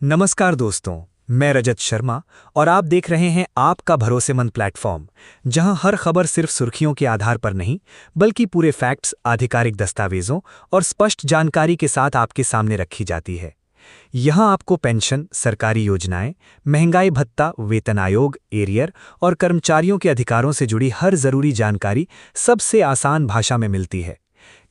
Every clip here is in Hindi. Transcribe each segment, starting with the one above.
नमस्कार दोस्तों, मैं रजत शर्मा और आप देख रहे हैं आपका भरोसेमंद प्लेटफॉर्म, जहां हर खबर सिर्फ सुर्खियों के आधार पर नहीं, बल्कि पूरे फैक्ट्स, आधिकारिक दस्तावेजों और स्पष्ट जानकारी के साथ आपके सामने रखी जाती है। यहां आपको पेंशन, सरकारी योजनाएं, महंगाई भत्ता, वेतन आयोग, एरियर और कर्मचारियों के अधिकारों से जुड़ी हर जरूरी जानकारी सबसे आसान भाषा में मिलती है।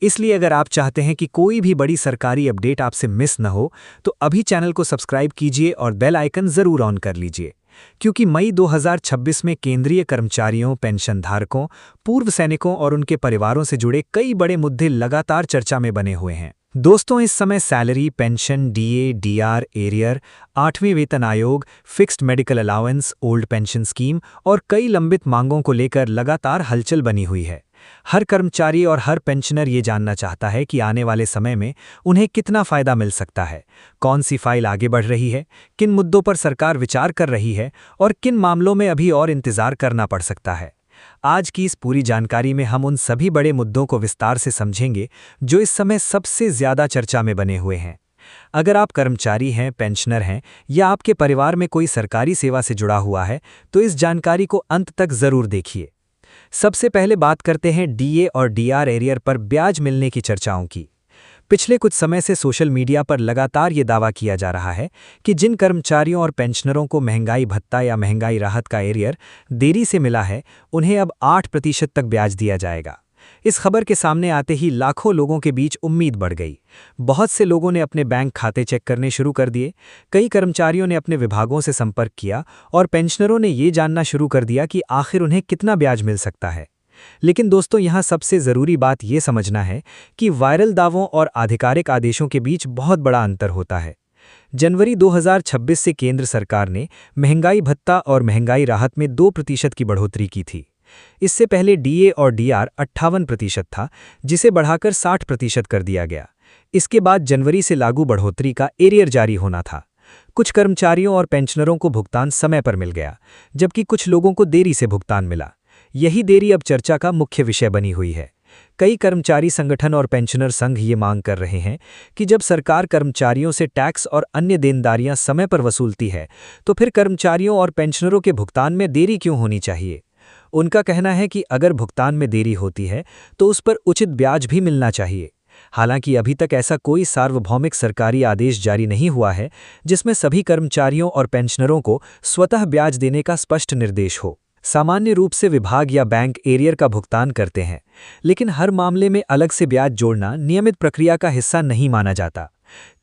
इसलिए अगर आप चाहते हैं कि कोई भी बड़ी सरकारी अपडेट आपसे मिस न हो, तो अभी चैनल को सब्सक्राइब कीजिए और बेल आइकन जरूर ऑन कर लीजिए। क्योंकि मई 2026 में केंद्रीय कर्मचारियों, पेंशनधारकों, पूर्व सैनिकों और उनके परिवारों से जुड़े कई बड़े मुद्दे लगातार चर्चा में बने हुए हैं। दोस्तों, इस समय salary, pension, DA, DR, arrear, 8वें वेतन आयोग, fixed medical allowance, old pension scheme और कई लंबित मांगों को लेकर लगातार हलचल बनी हुई है। हर कर्मचारी और हर पेंशनर ये जानना चाहता है कि आने वाले समय में उन्हें कितना फायदा मिल सकता है, कौन सी फाइल आगे बढ़ रही है, किन मुद्दों पर सरकार विचार कर रही है और किन मामलों में अभी और इंतजार करना पड़ सकता है। आज की इस पूरी जानकारी में हम उन सभी बड़े मुद्दों को विस्तार से समझेंगे जो इस समय सबसे ज्यादा चर्चा में बने हुए हैं। अगर आप कर्मचारी हैं, पेंशनर हैं या आपके परिवार में कोई सरकारी सेवा से जुड़ा हुआ है, तो इस जानकारी को अंत तक जरूर देखिए। सबसे पहले बात करते हैं डीए और डीआर एरियर पर ब्याज मिलने की चर्चाओं की। पिछले कुछ समय से सोशल मीडिया पर लगातार ये दावा किया जा रहा है कि जिन कर्मचारियों और पेंशनरों को महंगाई भत्ता या महंगाई राहत का एरियर देरी से मिला है, उन्हें अब 8% तक ब्याज दिया जाएगा। इस खबर के सामने आते ही लाखों लोगों के बीच उम्मीद बढ़ गई। बहुत से लोगों ने अपने बैंक खाते चेक करने शुरू कर दिए, कई कर्मचारियों ने अपने विभागों से संपर्क किया और पेंशनरों ने ये जानना शुरू कर दिया कि आखिर उन्हें कितना ब्याज मिल सकता है। लेकिन दोस्तों, यहाँ सबसे ज़रूरी बात ये समझना है कि वायरल दावों और आधिकारिक आदेशों के बीच बहुत बड़ा अंतर होता है। जनवरी 2026 से केंद्र सरकार ने महंगाई भत्ता और महंगाई राहत में 2% की बढ़ोतरी की थी। इससे पहले डीए और डीआर 58% था, जिसे बढ़ाकर 60% कर दिया गया। इसके बाद जनवरी से लागू बढ़ोतरी का एरियर जारी होना था। कुछ कर्मचारियों और पेंशनरों को भुगतान समय पर मिल गया, जबकि कुछ लोगों को देरी से भुगतान मिला। यही देरी अब चर्चा का मुख्य विषय बनी हुई है। कई कर्मचारी संगठन और पेंशनर संघ ये मांग कर रहे हैं कि जब सरकार कर्मचारियों से टैक्स और अन्य देनदारियां समय पर वसूलती है, तो फिर कर्मचारियों और पेंशनरों के भुगतान में देरी क्यों होनी चाहिए। उनका कहना है कि अगर भुगतान में देरी होती है तो उस पर उचित ब्याज भी मिलना चाहिए। हालांकि अभी तक ऐसा कोई सार्वभौमिक सरकारी आदेश जारी नहीं हुआ है जिसमें सभी कर्मचारियों और पेंशनरों को स्वतः ब्याज देने का स्पष्ट निर्देश हो। सामान्य रूप से विभाग या बैंक एरियर का भुगतान करते हैं, लेकिन हर मामले में अलग से ब्याज जोड़ना नियमित प्रक्रिया का हिस्सा नहीं माना जाता।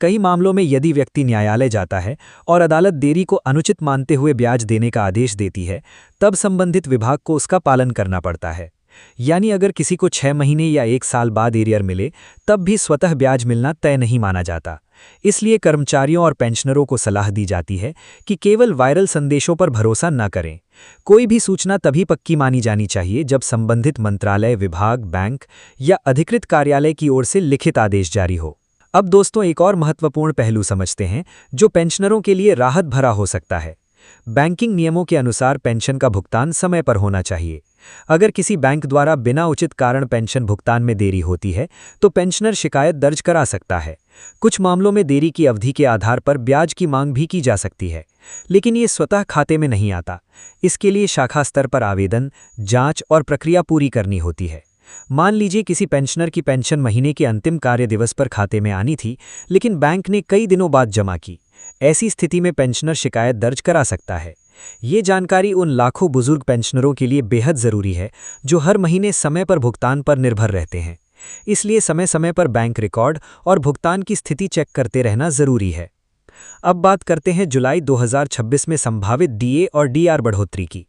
कई मामलों में यदि व्यक्ति न्यायालय जाता है और अदालत देरी को अनुचित मानते हुए ब्याज देने का आदेश देती है, तब संबंधित विभाग को उसका पालन करना पड़ता है। यानी अगर किसी को 6 महीने या 1 साल बाद एरियर मिले, तब भी स्वतः ब्याज मिलना तय नहीं माना जाता। इसलिए कर्मचारियों और पेंशनरों को सलाह दी जाती है कि केवल वायरल संदेशों पर भरोसा न करें। कोई भी सूचना तभी पक्की मानी जानी चाहिए जब संबंधित मंत्रालय, विभाग, बैंक या अधिकृत कार्यालय की ओर से लिखित आदेश जारी हो। अब दोस्तों, एक और महत्वपूर्ण पहलू समझते हैं जो पेंशनरों के लिए राहत भरा हो सकता है। बैंकिंग नियमों के अनुसार पेंशन का भुगतान समय पर होना चाहिए। अगर किसी बैंक द्वारा बिना उचित कारण पेंशन भुगतान में देरी होती है, तो पेंशनर शिकायत दर्ज करा सकता है। कुछ मामलों में देरी की अवधि के आधार पर ब्याज की मांग भी की जा सकती है, लेकिन ये स्वतः खाते में नहीं आता। इसके लिए शाखा स्तर पर आवेदन, जांच और प्रक्रिया पूरी करनी होती है। मान लीजिए किसी पेंशनर की पेंशन महीने के अंतिम कार्य दिवस पर खाते में आनी थी, लेकिन बैंक ने कई दिनों बाद जमा की। ऐसी स्थिति में पेंशनर शिकायत दर्ज करा सकता है। ये जानकारी उन लाखों बुजुर्ग पेंशनरों के लिए बेहद ज़रूरी है जो हर महीने समय पर भुगतान पर निर्भर रहते हैं। इसलिए समय समय पर बैंक रिकॉर्ड और भुगतान की स्थिति चेक करते रहना ज़रूरी है। अब बात करते हैं जुलाई 2026 में संभावित डीए और डीआर बढ़ोतरी की।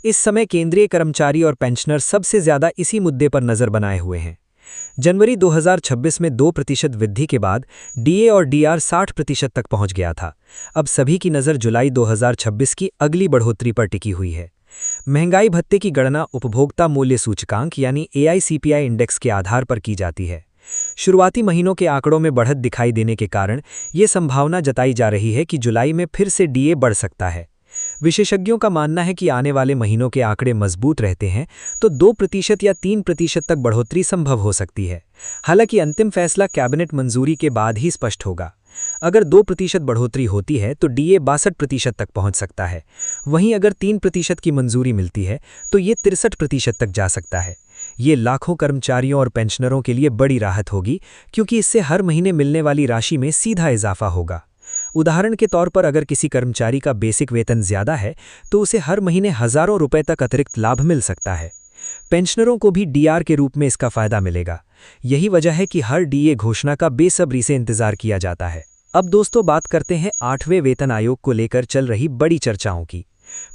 इस समय केंद्रीय कर्मचारी और पेंशनर सबसे ज़्यादा इसी मुद्दे पर नज़र बनाए हुए हैं। जनवरी 2026 में 2% वृद्धि के बाद डीए और डीआर 60% तक पहुंच गया था। अब सभी की नज़र जुलाई 2026 की अगली बढ़ोतरी पर टिकी हुई है। महंगाई भत्ते की गणना उपभोक्ता मूल्य सूचकांक यानी एआईसीपीआई इंडेक्स के आधार पर की जाती है। शुरुआती महीनों के आंकड़ों में बढ़त दिखाई देने के कारण ये संभावना जताई जा रही है कि जुलाई में फिर से डीए बढ़ सकता है। विशेषज्ञों का मानना है कि आने वाले महीनों के आंकड़े मजबूत रहते हैं तो 2% या 3% तक बढ़ोतरी संभव हो सकती है। हालांकि अंतिम फैसला कैबिनेट मंजूरी के बाद ही स्पष्ट होगा। अगर 2% बढ़ोतरी होती है तो डीए 62% तक पहुंच सकता है। वहीं अगर 3% की मंजूरी मिलती है तो ये 63% तक जा सकता है। ये लाखों कर्मचारियों और पेंशनरों के लिए बड़ी राहत होगी, क्योंकि इससे हर महीने मिलने वाली राशि में सीधा इजाफा होगा। उदाहरण के तौर पर अगर किसी कर्मचारी का बेसिक वेतन ज्यादा है तो उसे हर महीने हजारों रुपए तक अतिरिक्त लाभ मिल सकता है। पेंशनरों को भी डीआर के रूप में इसका फायदा मिलेगा। यही वजह है कि हर डीए घोषणा का बेसब्री से इंतजार किया जाता है। अब दोस्तों बात करते हैं 8वें वेतन आयोग को लेकर चल रही बड़ी चर्चाओं की।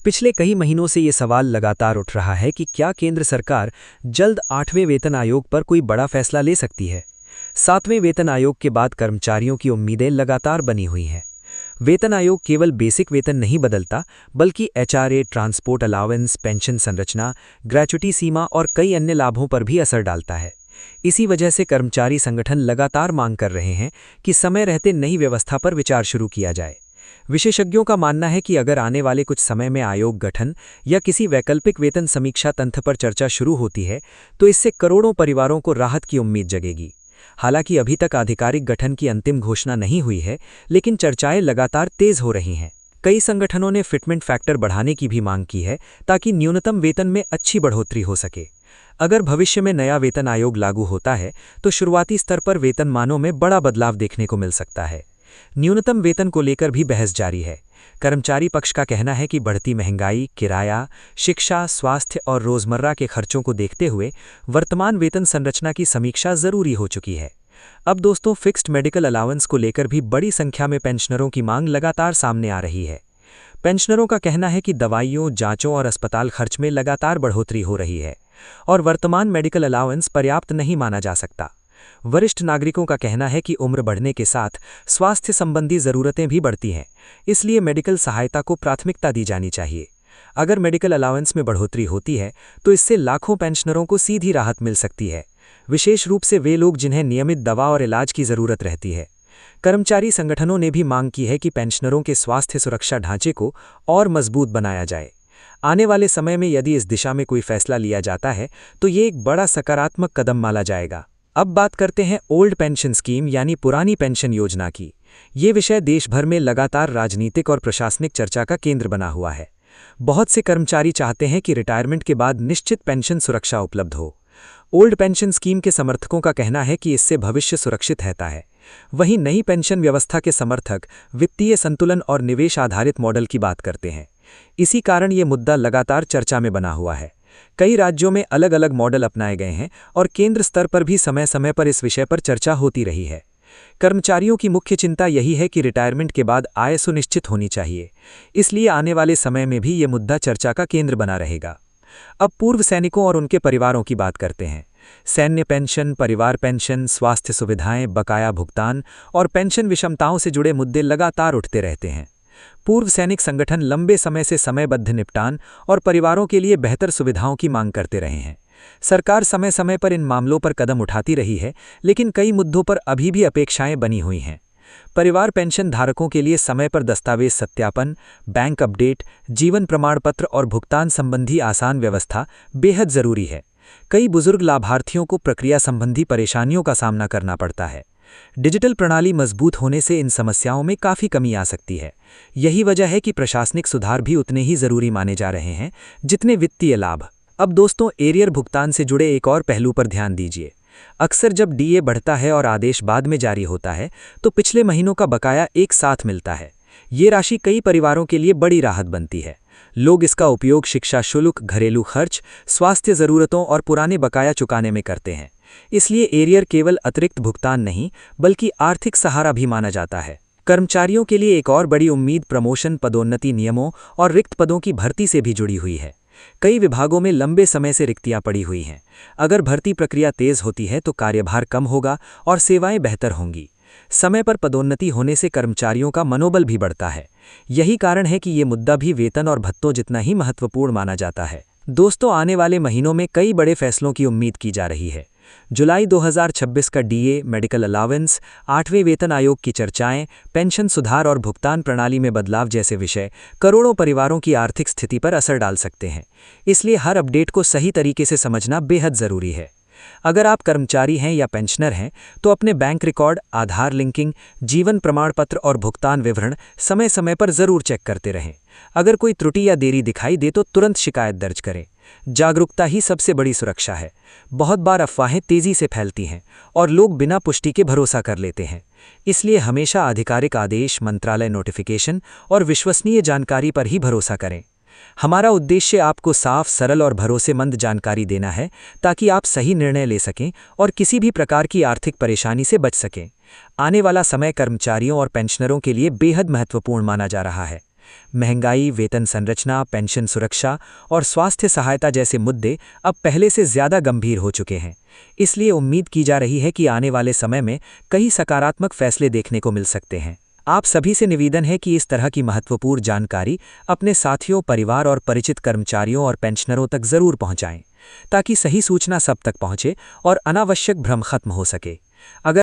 पिछले कई महीनों से ये सवाल लगातार उठ रहा है कि क्या केंद्र सरकार जल्द 8वें वेतन आयोग पर कोई बड़ा फैसला ले सकती है। 7वें वेतन आयोग के बाद कर्मचारियों की उम्मीदें लगातार बनी हुई हैं। वेतन आयोग केवल बेसिक वेतन नहीं बदलता, बल्कि एचआरए, ट्रांसपोर्ट अलाउंस, पेंशन संरचना, ग्रेच्युटी सीमा और कई अन्य लाभों पर भी असर डालता है। इसी वजह से कर्मचारी संगठन लगातार मांग कर रहे हैं कि समय रहते नई व्यवस्था पर विचार शुरू किया जाए। विशेषज्ञों का मानना है कि अगर आने वाले कुछ समय में आयोग गठन या किसी वैकल्पिक वेतन समीक्षा तंत्र पर चर्चा शुरू होती है तो इससे करोड़ों परिवारों को राहत की उम्मीद जगेगी। हालांकि अभी तक आधिकारिक गठन की अंतिम घोषणा नहीं हुई है, लेकिन चर्चाएं लगातार तेज हो रही हैं। कई संगठनों ने फिटमेंट फैक्टर बढ़ाने की भी मांग की है ताकि न्यूनतम वेतन में अच्छी बढ़ोतरी हो सके। अगर भविष्य में नया वेतन आयोग लागू होता है तो शुरुआती स्तर पर वेतनमानों में बड़ा बदलाव देखने को मिल सकता है। न्यूनतम वेतन को लेकर भी बहस जारी है। कर्मचारी पक्ष का कहना है कि बढ़ती महंगाई, किराया, शिक्षा, स्वास्थ्य और रोजमर्रा के खर्चों को देखते हुए वर्तमान वेतन संरचना की समीक्षा जरूरी हो चुकी है। अब दोस्तों फिक्स्ड मेडिकल अलाउंस को लेकर भी बड़ी संख्या में पेंशनरों की मांग लगातार सामने आ रही है। पेंशनरों का कहना है कि दवाइयों, जांचों और अस्पताल खर्च में लगातार बढ़ोतरी हो रही है और वर्तमान मेडिकल अलाउंस पर्याप्त नहीं माना जा सकता। वरिष्ठ नागरिकों का कहना है कि उम्र बढ़ने के साथ स्वास्थ्य संबंधी जरूरतें भी बढ़ती हैं, इसलिए मेडिकल सहायता को प्राथमिकता दी जानी चाहिए। अगर मेडिकल अलाउंस में बढ़ोतरी होती है तो इससे लाखों पेंशनरों को सीधी राहत मिल सकती है, विशेष रूप से वे लोग जिन्हें नियमित दवा और इलाज की जरूरत रहती है। कर्मचारी संगठनों ने भी मांग की है कि पेंशनरों के स्वास्थ्य सुरक्षा ढांचे को और मजबूत बनाया जाए। आने वाले समय में यदि इस दिशा में कोई फैसला लिया जाता है तो ये एक बड़ा सकारात्मक कदम माना जाएगा। अब बात करते हैं ओल्ड पेंशन स्कीम यानी पुरानी पेंशन योजना की। ये विषय देश भर में लगातार राजनीतिक और प्रशासनिक चर्चा का केंद्र बना हुआ है। बहुत से कर्मचारी चाहते हैं कि रिटायरमेंट के बाद निश्चित पेंशन सुरक्षा उपलब्ध हो। ओल्ड पेंशन स्कीम के समर्थकों का कहना है कि इससे भविष्य सुरक्षित रहता है। वहीं नई पेंशन व्यवस्था के समर्थक वित्तीय संतुलन और निवेश आधारित मॉडल की बात करते हैं। इसी कारण ये मुद्दा लगातार चर्चा में बना हुआ है। कई राज्यों में अलग अलग मॉडल अपनाए गए हैं और केंद्र स्तर पर भी समय समय पर इस विषय पर चर्चा होती रही है। कर्मचारियों की मुख्य चिंता यही है कि रिटायरमेंट के बाद आय सुनिश्चित होनी चाहिए, इसलिए आने वाले समय में भी ये मुद्दा चर्चा का केंद्र बना रहेगा। अब पूर्व सैनिकों और उनके परिवारों की बात करते हैं। सैन्य पेंशन, परिवार पेंशन, स्वास्थ्य सुविधाएं, बकाया भुगतान और पेंशन विषमताओं से जुड़े मुद्दे लगातार उठते रहते हैं। पूर्व सैनिक संगठन लंबे समय से समयबद्ध निपटान और परिवारों के लिए बेहतर सुविधाओं की मांग करते रहे हैं। सरकार समय समय पर इन मामलों पर कदम उठाती रही है, लेकिन कई मुद्दों पर अभी भी अपेक्षाएं बनी हुई हैं। परिवार पेंशन धारकों के लिए समय पर दस्तावेज सत्यापन, बैंक अपडेट, जीवन प्रमाण पत्र और भुगतान संबंधी आसान व्यवस्था बेहद जरूरी है। कई बुजुर्ग लाभार्थियों को प्रक्रिया संबंधी परेशानियों का सामना करना पड़ता है। डिजिटल प्रणाली मजबूत होने से इन समस्याओं में काफ़ी कमी आ सकती है। यही वजह है कि प्रशासनिक सुधार भी उतने ही जरूरी माने जा रहे हैं जितने वित्तीय लाभ। अब दोस्तों एरियर भुगतान से जुड़े एक और पहलू पर ध्यान दीजिए। अक्सर जब डीए बढ़ता है और आदेश बाद में जारी होता है तो पिछले महीनों का बकाया एक साथ मिलता है। ये राशि कई परिवारों के लिए बड़ी राहत बनती है। लोग इसका उपयोग शिक्षा शुल्क, घरेलू खर्च, स्वास्थ्य ज़रूरतों और पुराने बकाया चुकाने में करते हैं। इसलिए एरियर केवल अतिरिक्त भुगतान नहीं बल्कि आर्थिक सहारा भी माना जाता है। कर्मचारियों के लिए एक और बड़ी उम्मीद प्रमोशन, पदोन्नति नियमों और रिक्त पदों की भर्ती से भी जुड़ी हुई है। कई विभागों में लंबे समय से रिक्तियां पड़ी हुई हैं। अगर भर्ती प्रक्रिया तेज होती है तो कार्यभार कम होगा और सेवाएं बेहतर होंगी। समय पर पदोन्नति होने से कर्मचारियों का मनोबल भी बढ़ता है। यही कारण है कि ये मुद्दा भी वेतन और भत्तों जितना ही महत्वपूर्ण माना जाता है। दोस्तों आने वाले महीनों में कई बड़े फैसलों की उम्मीद की जा रही है। जुलाई 2026 का डीए, मेडिकल अलाउंस, 8वें वेतन आयोग की चर्चाएं, पेंशन सुधार और भुगतान प्रणाली में बदलाव जैसे विषय करोड़ों परिवारों की आर्थिक स्थिति पर असर डाल सकते हैं। इसलिए हर अपडेट को सही तरीके से समझना बेहद ज़रूरी है। अगर आप कर्मचारी हैं या पेंशनर हैं, तो अपने बैंक रिकॉर्ड, आधार लिंकिंग, जीवन प्रमाण पत्र और भुगतान विवरण समय समय पर जरूर चेक करते रहें। अगर कोई त्रुटि या देरी दिखाई दे तो तुरंत शिकायत दर्ज करें। जागरूकता ही सबसे बड़ी सुरक्षा है। बहुत बार अफवाहें तेजी से फैलती हैं और लोग बिना पुष्टि के भरोसा कर लेते हैं। इसलिए हमेशा आधिकारिक आदेश, मंत्रालय नोटिफिकेशन और विश्वसनीय जानकारी पर ही भरोसा करें। हमारा उद्देश्य आपको साफ, सरल और भरोसेमंद जानकारी देना है, ताकि आप सही निर्णय ले सकें और किसी भी प्रकार की आर्थिक परेशानी से बच सकें। आने वाला समय कर्मचारियों और पेंशनरों के लिए बेहद महत्वपूर्ण माना जा रहा है। महंगाई, वेतन संरचना, पेंशन सुरक्षा और स्वास्थ्य सहायता जैसे मुद्दे अब पहले से ज़्यादा गंभीर हो चुके हैं। इसलिए उम्मीद की जा रही है कि आने वाले समय में कई सकारात्मक फैसले देखने को मिल सकते हैं। आप सभी से निवेदन है कि इस तरह की महत्वपूर्ण जानकारी अपने साथियों, परिवार और परिचित कर्मचारियों और पेंशनरों तक जरूर पहुंचाएं, ताकि सही सूचना सब तक पहुंचे और अनावश्यक भ्रम खत्म हो सके। अगर